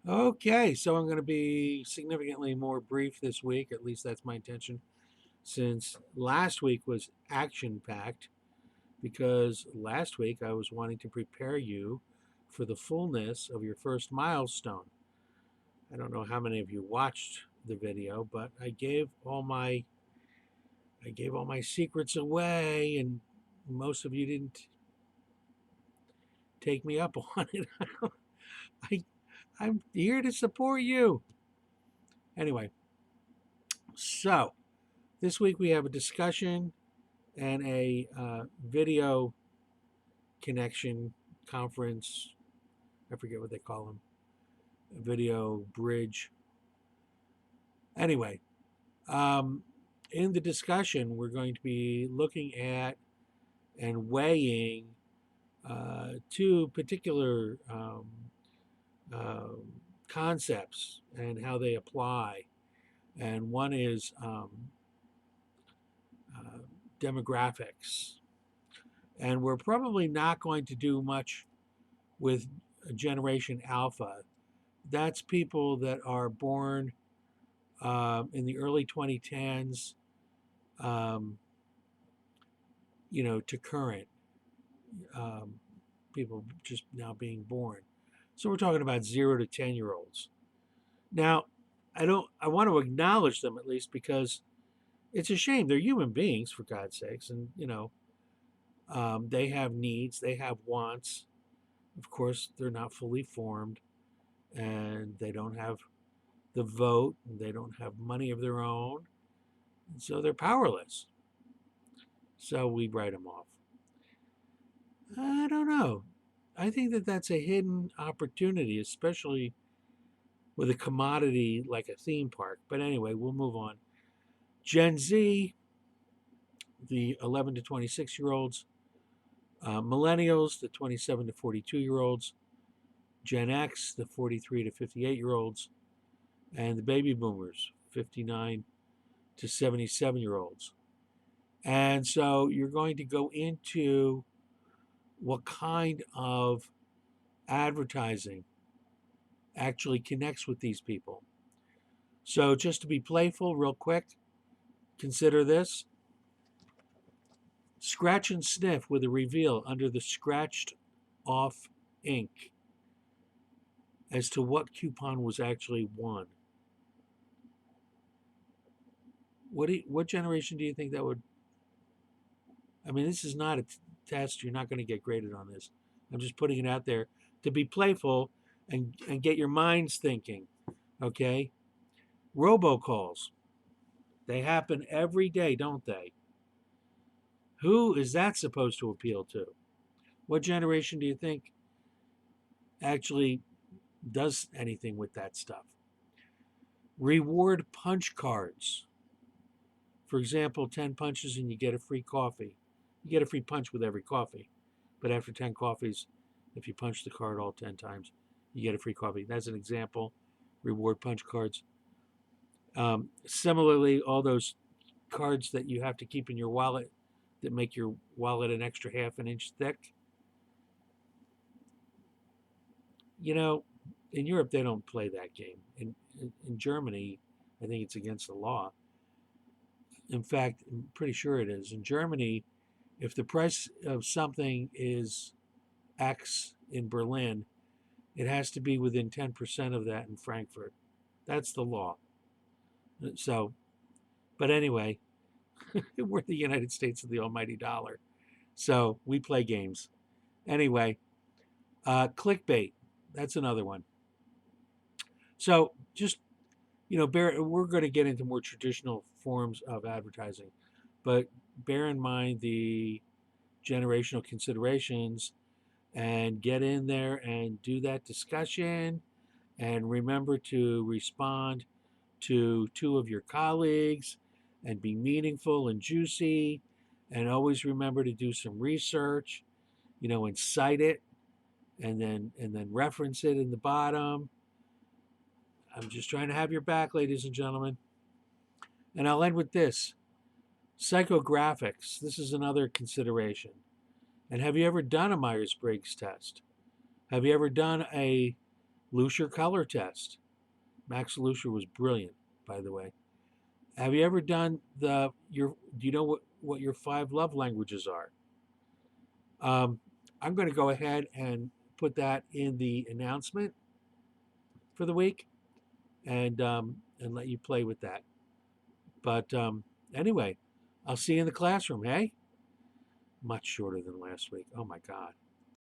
Okay, so I'm going to be significantly more brief this week. At least that's my intention, since last week was action packed. Because last week I was wanting to prepare you for the fullness of your first milestone. I don't know how many of you watched the video, but I gave all my secrets away, and most of you didn't take me up on it. I, I'm here to support you. Anyway, so this week we have a discussion and a video connection conference. I forget what they call them. A video bridge. Anyway, um, in the discussion, we're going to be looking at and weighing two particular uh, concepts and how they apply. And one is uh, demographics. And we're probably not going to do much with Generation Alpha. That's people that are born in the early 2010s, um, to current um, people just now being born. So we're talking about 0 to 10-year-olds. Now, I want to acknowledge them at least because it's a shame. They're human beings, for God's sakes, and they have needs, they have wants. Of course, they're not fully formed, and they don't have the vote, and they don't have money of their own, and so they're powerless. So we write them off. I don't know. I think that that's a hidden opportunity, especially with a commodity like a theme park. But anyway, we'll move on. Gen Z, the 11 to 26-year-olds, millennials, the 27 to 42-year-olds, Gen X, the 43 to 58-year-olds, and the baby boomers, 59 to 77-year-olds. And so you're going to go into what kind of advertising actually connects with these people. So just to be playful, real quick, consider this. Scratch and sniff with a reveal under the scratched off ink as to what coupon was actually won. What generation do you think that would? I mean, this is not a test. You're not going to get graded on this. I'm just putting it out there to be playful and get your minds thinking. Okay, robocalls. They happen every day, don't they? Who is that supposed to appeal to? What generation do you think actually does anything with that stuff? Reward punch cards. For example, 10 punches and you get a free coffee. You get a free punch with every coffee. But after 10 coffees, if you punch the card all 10 times, you get a free coffee. That's an example. Reward punch cards. Similarly, all those cards that you have to keep in your wallet that make your wallet an extra half an inch thick. You know, in Europe, they don't play that game. In Germany, I think it's against the law. In fact, I'm pretty sure it is. In Germany, if the price of something is X in Berlin, it has to be within 10% of that in Frankfurt. That's the law. So, but anyway, we're the United States of the almighty dollar. So we play games. Anyway, clickbait. That's another one. So just, we're going to get into more traditional forms of advertising, but bear in mind the generational considerations and get in there and do that discussion and remember to respond to two of your colleagues and be meaningful and juicy and always remember to do some research, and cite it and then reference it in the bottom. I'm just trying to have your back, ladies and gentlemen. And I'll end with this. Psychographics. This is another consideration. And have you ever done a Myers-Briggs test? Have you ever done a Lucier color test. Max Lucier was brilliant, by the way. Have you ever done do you know what your 5 love languages are? Um, I'm going to go ahead and put that in the announcement for the week, and let you play with that. But anyway, I'll see you in the classroom. Hey, much shorter than last week. Oh my God.